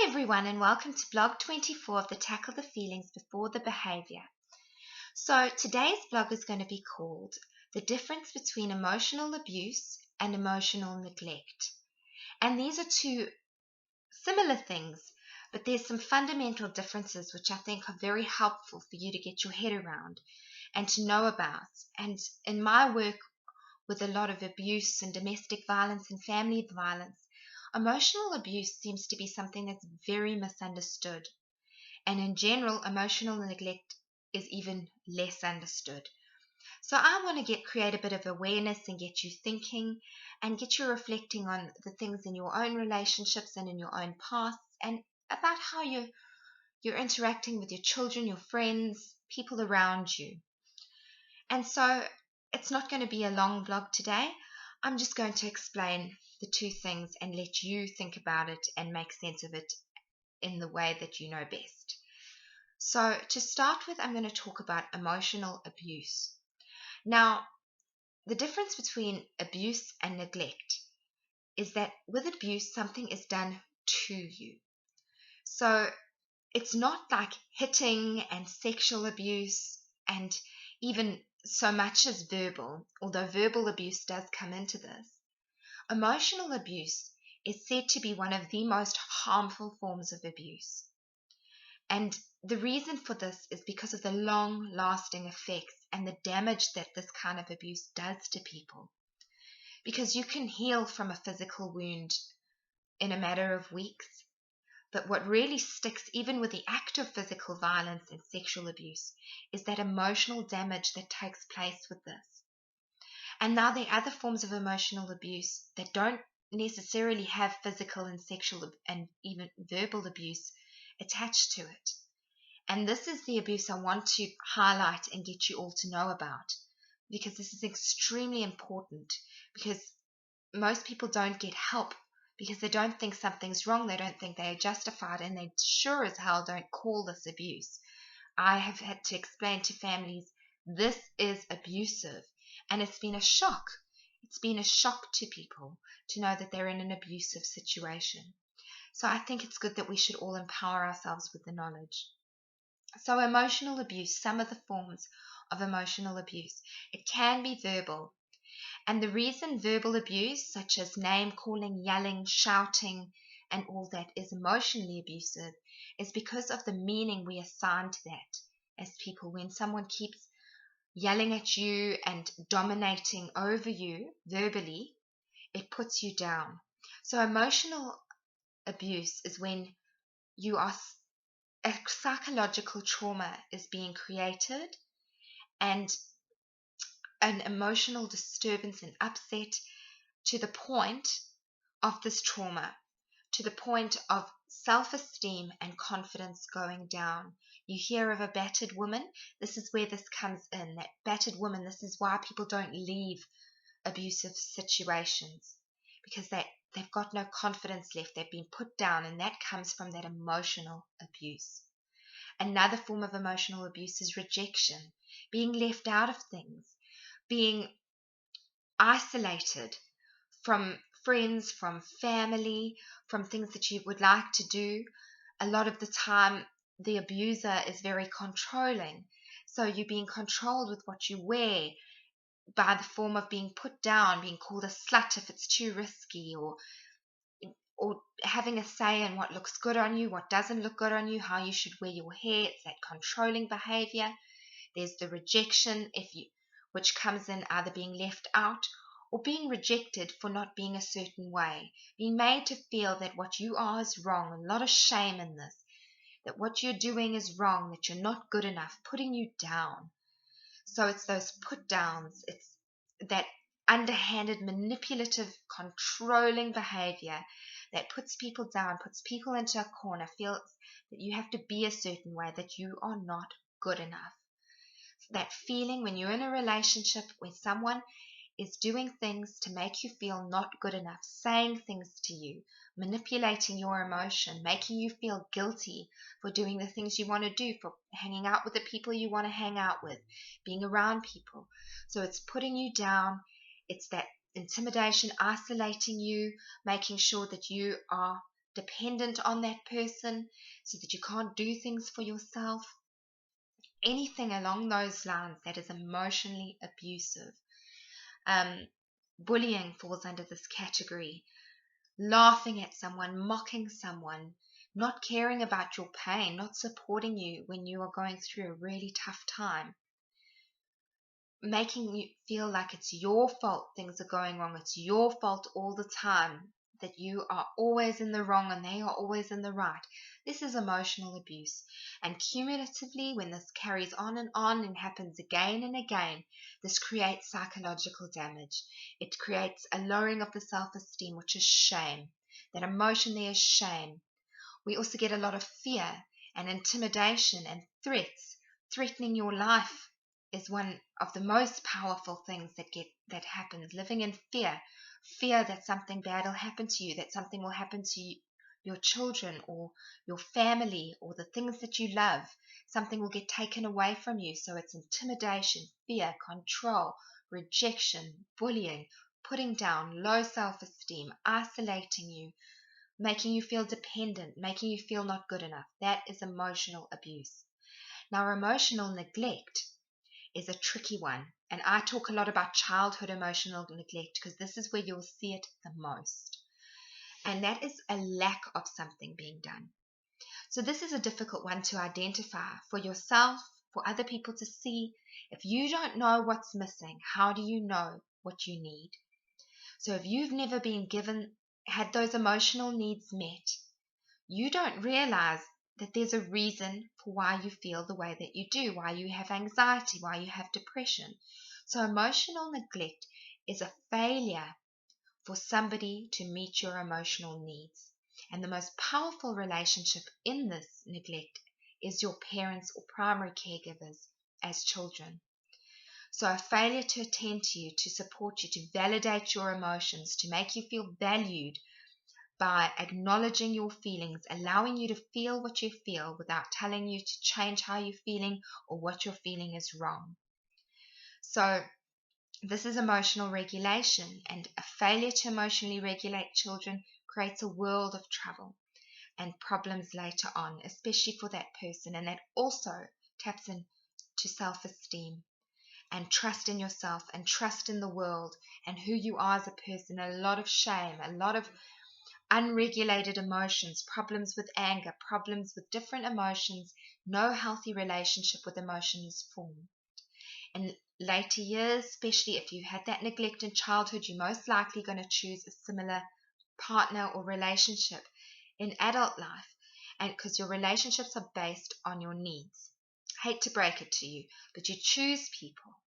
everyone, and welcome to blog 24 of the Tackle the Feelings Before the Behavior. So today's blog is going to be called The Difference Between Emotional Abuse and Emotional Neglect. And these are two similar things, but there's some fundamental differences which I think are very helpful for you to get your head around and to know about. And in my work with a lot of abuse and domestic violence and family violence, emotional abuse seems to be something that's very misunderstood. And in general, emotional neglect is even less understood. So I want to create a bit of awareness and get you thinking and get you reflecting on the things in your own relationships and in your own pasts and about how you're interacting with your children, your friends, people around you. And so it's not going to be a long blog today. I'm just going to explain the two things and let you think about it and make sense of it in the way that you know best. So to start with, I'm going to talk about emotional abuse. Now, the difference between abuse and neglect is that with abuse, something is done to you. So it's not like hitting and sexual abuse and even so much as verbal, although verbal abuse does come into this. Emotional abuse is said to be one of the most harmful forms of abuse. And the reason for this is because of the long-lasting effects and the damage that this kind of abuse does to people. Because you can heal from a physical wound in a matter of weeks, but what really sticks, even with the act of physical violence and sexual abuse, is that emotional damage that takes place with this. And now there are other forms of emotional abuse that don't necessarily have physical and sexual and even verbal abuse attached to it. And this is the abuse I want to highlight and get you all to know about, because this is extremely important, because most people don't get help because they don't think something's wrong, they don't think they are justified, and they sure as hell don't call this abuse. I have had to explain to families, this is abusive, and it's been a shock. It's been a shock to people to know that they're in an abusive situation. So I think it's good that we should all empower ourselves with the knowledge. So emotional abuse, some of the forms of emotional abuse, it can be verbal. And the reason verbal abuse, such as name calling, yelling, shouting, and all that is emotionally abusive, is because of the meaning we assign to that as people. When someone keeps yelling at you and dominating over you verbally, it puts you down. So emotional abuse is when a psychological trauma is being created and an emotional disturbance and upset to the point of this trauma, to the point of self-esteem and confidence going down. You hear of a battered woman, this is where this comes in, that battered woman, this is why people don't leave abusive situations, because they've got no confidence left, they've been put down, and that comes from that emotional abuse. Another form of emotional abuse is rejection, being left out of things, being isolated from friends, from family, from things that you would like to do. A lot of the time, the abuser is very controlling. So you're being controlled with what you wear by the form of being put down, being called a slut if it's too risky, or having a say in what looks good on you, what doesn't look good on you, how you should wear your hair. It's that controlling behavior. There's the rejection, which comes in either being left out or being rejected for not being a certain way, being made to feel that what you are is wrong, a lot of shame in this, that what you're doing is wrong, that you're not good enough, putting you down. So it's those put downs, it's that underhanded, manipulative, controlling behavior that puts people down, puts people into a corner, feels that you have to be a certain way, that you are not good enough. That feeling when you're in a relationship where someone is doing things to make you feel not good enough, saying things to you, manipulating your emotion, making you feel guilty for doing the things you want to do, for hanging out with the people you want to hang out with, being around people. So it's putting you down. It's that intimidation, isolating you, making sure that you are dependent on that person so that you can't do things for yourself. Anything along those lines that is emotionally abusive. Bullying falls under this category. Laughing at someone, mocking someone, not caring about your pain, not supporting you when you are going through a really tough time, making you feel like it's your fault things are going wrong, it's your fault all the time, that you are always in the wrong and they are always in the right. This is emotional abuse. And cumulatively, when this carries on and happens again and again, this creates psychological damage. It creates a lowering of the self-esteem, which is shame. That emotion there is shame. We also get a lot of fear and intimidation and threats. Threatening your life is one of the most powerful things that happens. Living in fear that something bad will happen to you, that something will happen to you, your children or your family or the things that you love. Something will get taken away from you. So it's intimidation, fear, control, rejection, bullying, putting down, low self-esteem, isolating you, making you feel dependent, making you feel not good enough. That is emotional abuse. Now, emotional neglect is a tricky one. And I talk a lot about childhood emotional neglect because this is where you'll see it the most. And that is a lack of something being done. So this is a difficult one to identify for yourself, for other people to see. If you don't know what's missing, how do you know what you need? So if you've never had those emotional needs met, you don't realize that there's a reason for why you feel the way that you do, why you have anxiety, why you have depression. So emotional neglect is a failure for somebody to meet your emotional needs. And the most powerful relationship in this neglect is your parents or primary caregivers as children. So a failure to attend to you, to support you, to validate your emotions, to make you feel valued by acknowledging your feelings, allowing you to feel what you feel without telling you to change how you're feeling or what you're feeling is wrong. So this is emotional regulation, and a failure to emotionally regulate children creates a world of trouble and problems later on, especially for that person. And that also taps into self-esteem and trust in yourself and trust in the world and who you are as a person. A lot of shame, a lot of unregulated emotions, problems with anger, problems with different emotions. No healthy relationship with emotion is formed. In later years, especially if you had that neglect in childhood, you're most likely going to choose a similar partner or relationship in adult life, and because your relationships are based on your needs. I hate to break it to you, but you choose people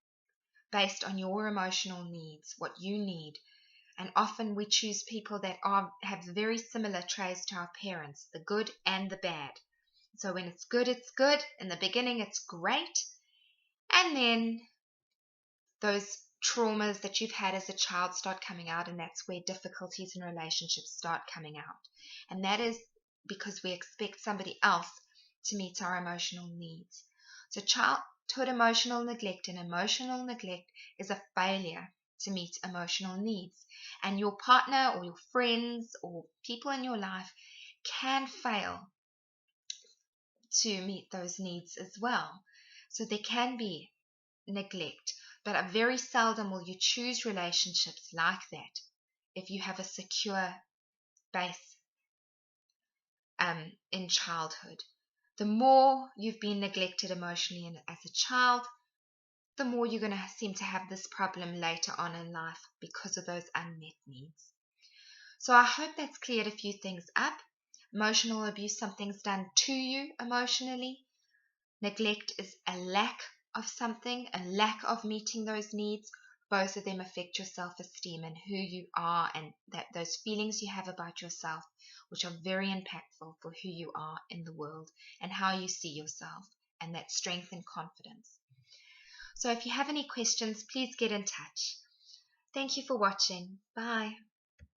based on your emotional needs, what you need. And often we choose people that have very similar traits to our parents, the good and the bad. So when it's good, it's good. In the beginning, it's great. And then those traumas that you've had as a child start coming out, and that's where difficulties in relationships start coming out. And that is because we expect somebody else to meet our emotional needs. So childhood emotional neglect is a failure to meet emotional needs. And your partner or your friends or people in your life can fail to meet those needs as well. So there can be neglect, but very seldom will you choose relationships like that if you have a secure base in childhood. The more you've been neglected emotionally as a child, the more you're going to seem to have this problem later on in life because of those unmet needs. So I hope that's cleared a few things up. Emotional abuse, something's done to you emotionally. Neglect is a lack of something, a lack of meeting those needs. Both of them affect your self-esteem and who you are, and those feelings you have about yourself, which are very impactful for who you are in the world and how you see yourself, and that strength and confidence. So if you have any questions, please get in touch. Thank you for watching. Bye.